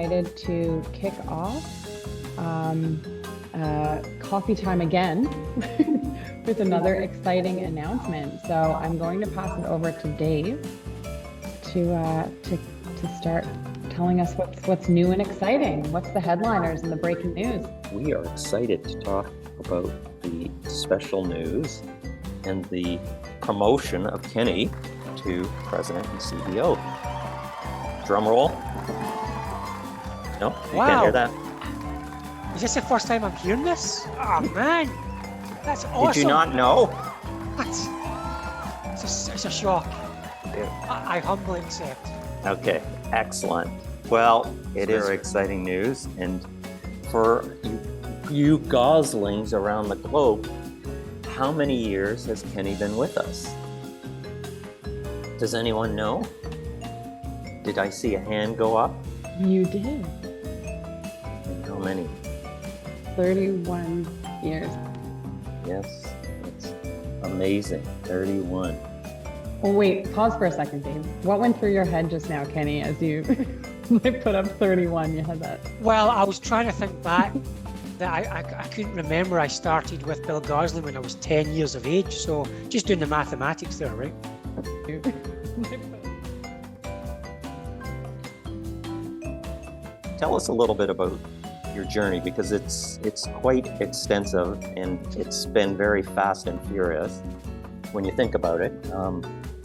excited to kick off coffee time again with another exciting announcement. So I'm going to pass it over to Dave to start telling us what's new and exciting. What's the headliners and the breaking news? We are excited to talk about the special news and the promotion of Kenny to President and CEO. Drum roll. No, you can't hear that. Is this the first time I'm hearing this? Oh man, that's awesome. Did you not know? It's a shock. Yeah. I humbly accept. Okay, excellent. Well, it is exciting news, and for you Goslings around the globe, how many years has Kenny been with us? Does anyone know? Did I see a hand go up? You did. And how many? 31 years. Yes, it's amazing. 31. Oh wait, pause for a second, Dave. What went through your head just now, Kenny, as you put up 31? You had that. Well, I was trying to think back that I couldn't remember. I started with Bill Gosling when I was 10 years of age. So just doing the mathematics there, right? Tell us a little bit about your journey, because it's quite extensive and it's been very fast and furious when you think about it.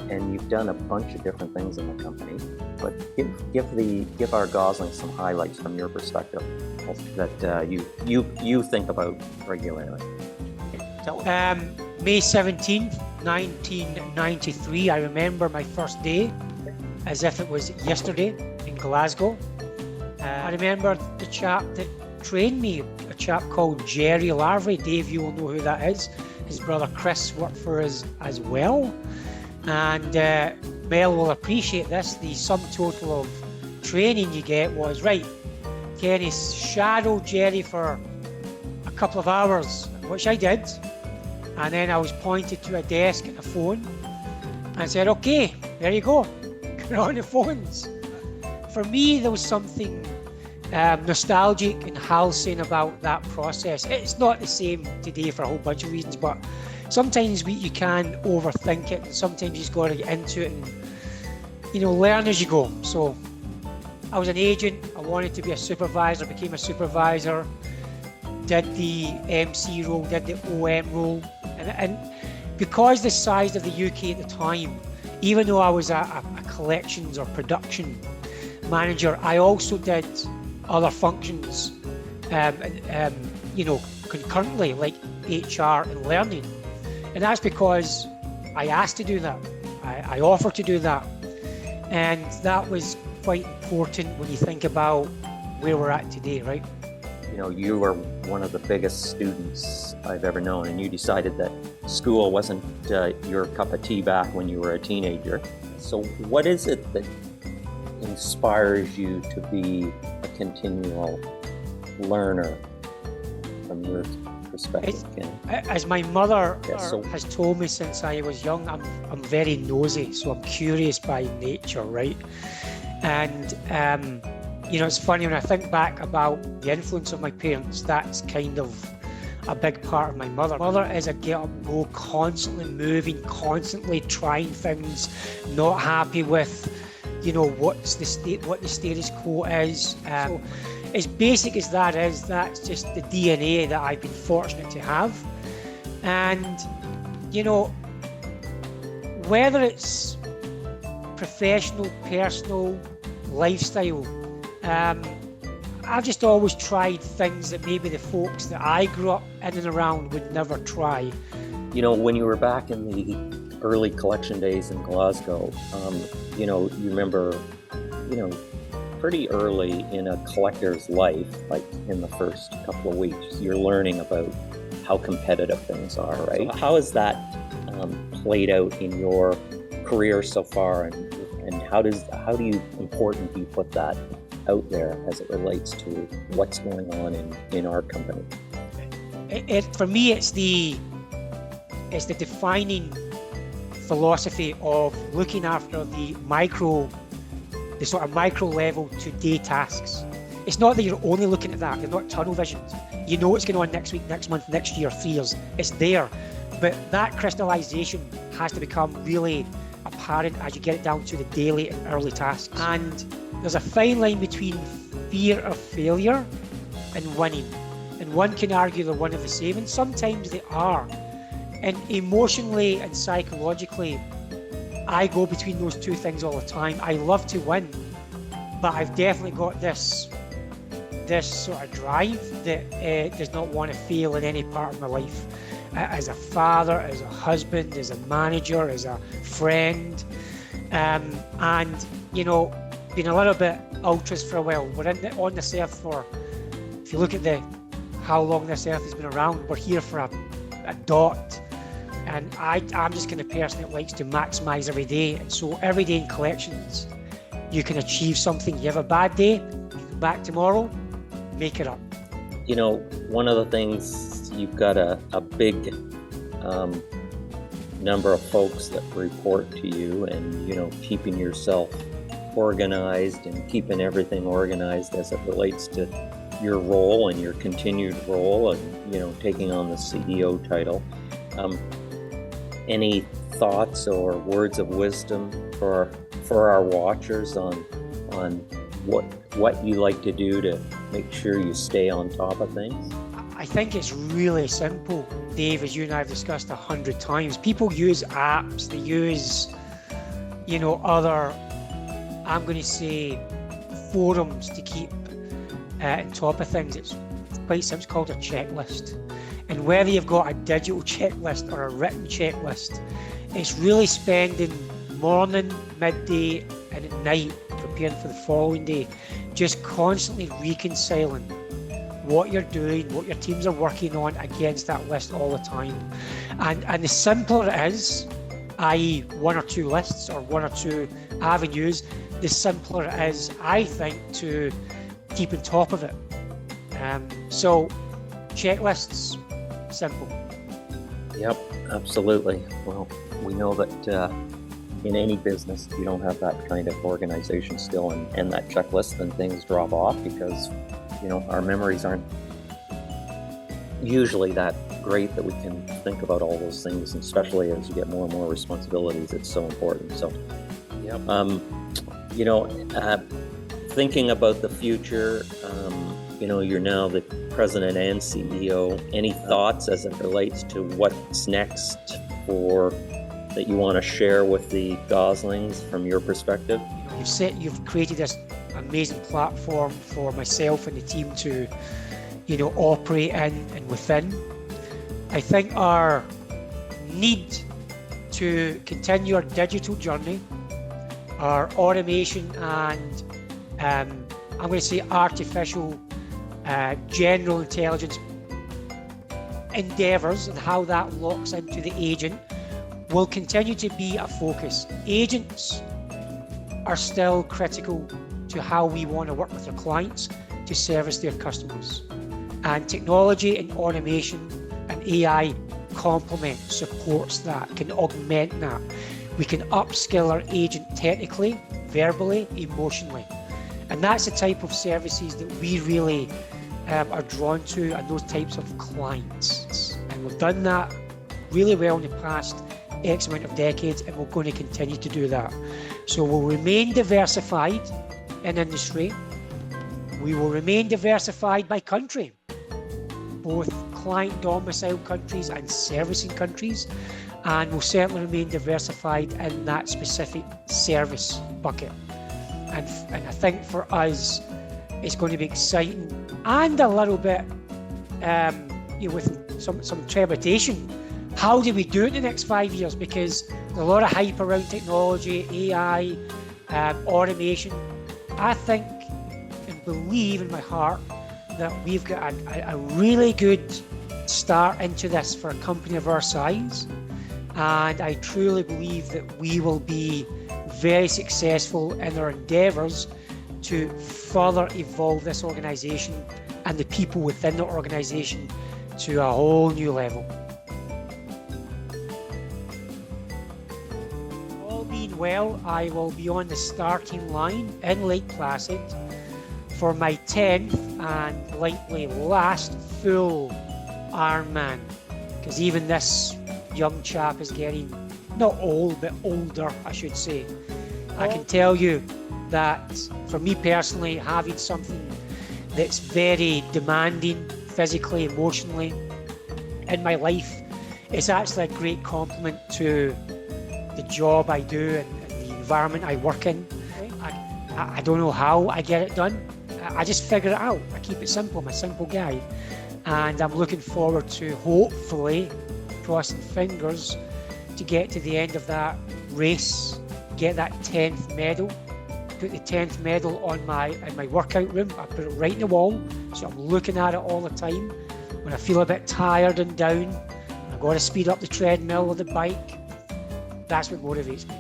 And you've done a bunch of different things in the company. But give our Goslings some highlights from your perspective that you think about regularly. Tell us. May 17th, 1993. I remember my first day as if it was yesterday in Glasgow. I remember the chap that trained me, a chap called Jerry Larvey. Dave, you will know who that is. His brother Chris worked for us as well. And Mel will appreciate this. The sum total of training you get was, right, Kenny, shadow Jerry for a couple of hours, which I did. And then I was pointed to a desk and a phone and said, okay, there you go. Get on the phones. For me, there was something nostalgic and halcyon about that process. It's not the same today for a whole bunch of reasons, but sometimes you can overthink it, and sometimes you just got to get into it and learn as you go. So I was an agent. I wanted to be a supervisor, became a supervisor, did the MC role, did the OM role, and because the size of the UK at the time, even though I was a collections or production manager, I also did other functions, concurrently, like HR and learning. And that's because I asked to do that. I offered to do that. And that was quite important when you think about where we're at today, right? You were one of the biggest students I've ever known, and you decided that school wasn't your cup of tea back when you were a teenager. So what is it that inspires you to be a continual learner from your perspective, Ken? As my mother has told me since I was young, I'm very nosy, so I'm curious by nature, right? And it's funny when I think back about the influence of my parents. That's kind of a big part of my mother. Mother is a get up, go, constantly moving, constantly trying things, not happy with what the status quo is. So as basic as that is, that's just the DNA that I've been fortunate to have. And whether it's professional, personal, lifestyle, I've just always tried things that maybe the folks that I grew up in and around would never try. When you were back in the early collection days in Glasgow, you remember, pretty early in a collector's life, like in the first couple of weeks, you're learning about how competitive things are, right? So how has that played out in your career so far, and how do you put that out there as it relates to what's going on in our company? For me, it's the defining philosophy of looking after the sort of micro level to day tasks. it's not that you're only looking at that. You're not tunnel visioned. You know what's going on next week, next month, next year, 3 years. It's there. But that crystallization has to become really apparent as you get it down to the daily and early tasks. And there's a fine line between fear of failure and winning. And one can argue they're one of the same, and sometimes they are. And emotionally and psychologically, I go between those two things all the time. I love to win, but I've definitely got this sort of drive that does not want to fail in any part of my life. As a father, as a husband, as a manager, as a friend, and you know, been a little bit ultras for a while. We're on this earth for, if you look at how long this earth has been around, we're here for a dot. And I'm just kind of person that likes to maximize every day. And so every day in collections, you can achieve something. You have a bad day, you come back tomorrow, make it up. You know, one of the things, you've got a big number of folks that report to you, and, you know, keeping yourself organized and keeping everything organized as it relates to your role and your continued role, and, you know, taking on the CEO title. Any thoughts or words of wisdom for our watchers on what you like to do to make sure you stay on top of things? I think it's really simple, Dave, as you and I have discussed 100 times. People use apps, they use, you know, other, I'm going to say, forums to keep on top of things. It's quite simple, it's called a checklist. And whether you've got a digital checklist or a written checklist, it's really spending morning, midday, and at night preparing for the following day, just constantly reconciling what you're doing, what your teams are working on against that list all the time. And the simpler it is, i.e. one or two lists or one or two avenues, the simpler it is, I think, to keep on top of it. So checklists, simple. Yep, absolutely. Well, we know that in any business, if you don't have that kind of organization still and that checklist, then things drop off, because, you know, our memories aren't usually that great that we can think about all those things, and especially as you get more and more responsibilities, it's so important. So, yep. You know, thinking about the future, you know, you're now the president and CEO. Any thoughts as it relates to what's next that you want to share with the Goslings from your perspective? You've created this amazing platform for myself and the team to, you know, operate in and within. I think our need to continue our digital journey, our automation and I'm going to say artificial general intelligence endeavours, and how that locks into the agent, will continue to be a focus. Agents are still critical to how we want to work with our clients to service their customers. And technology and automation and AI complement, supports that, can augment that. We can upskill our agent technically, verbally, emotionally. And that's the type of services that we really are drawn to, and those types of clients. And we've done that really well in the past X amount of decades, and we're going to continue to do that. So we'll remain diversified in industry. We will remain diversified by country, both client domicile countries and servicing countries, and we'll certainly remain diversified in that specific service bucket. And I think for us, it's going to be exciting and a little bit, you know, with some trepidation. How do we do it in the next 5 years? Because there's a lot of hype around technology, AI, automation. I think and believe in my heart that we've got a really good start into this for a company of our size. And I truly believe that we will be very successful in our endeavours to further evolve this organisation and the people within the organisation to a whole new level. All being well, I will be on the starting line in Lake Placid for my 10th and likely last full Ironman, because even this young chap is getting, not old, but older, I should say. I can tell you that for me personally, having something that's very demanding physically, emotionally in my life is actually a great compliment to the job I do and the environment I work in. I don't know how I get it done. I just figure it out. I keep it simple. I'm a simple guy. And I'm looking forward to, hopefully, crossing fingers, to get to the end of that race, get that 10th medal, put the 10th medal on in my workout room. I put it right in the wall, so I'm looking at it all the time. When I feel a bit tired and down, I've got to speed up the treadmill or the bike. That's what motivates me.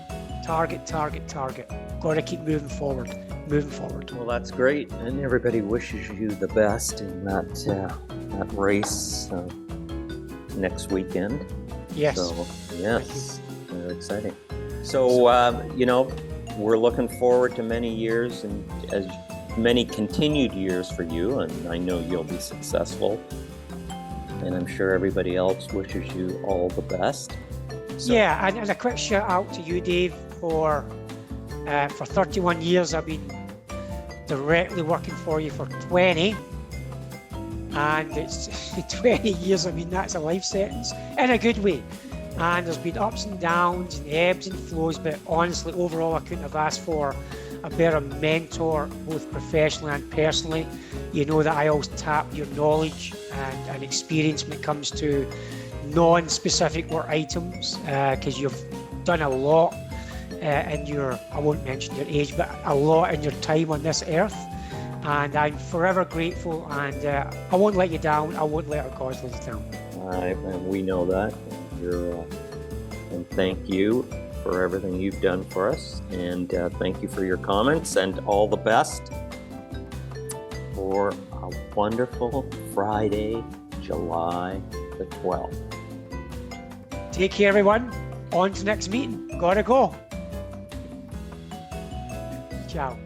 Target, target, target. Got to keep moving forward, moving forward. Well, that's great, and everybody wishes you the best in that race next weekend. Yes. So, yes, very exciting. So, we're looking forward to many years and as many continued years for you, and I know you'll be successful. And I'm sure everybody else wishes you all the best. So, yeah, and a quick shout out to you, Dave, for 31 years. I've been directly working for you for 20, and it's 20 years. I mean, that's a life sentence in a good way. And there's been ups and downs and ebbs and flows, but honestly, overall, I couldn't have asked for a better mentor, both professionally and personally. You know that I always tap your knowledge and experience when it comes to non-specific work items, because you've done a lot in your, I won't mention your age, but a lot in your time on this earth. And I'm forever grateful, and I won't let you down. I won't let our Goslings down. and we know that. And thank you for everything you've done for us, and thank you for your comments, and all the best for a wonderful Friday, July the 12th. Take care, everyone. On to next meeting. Gotta go. Ciao.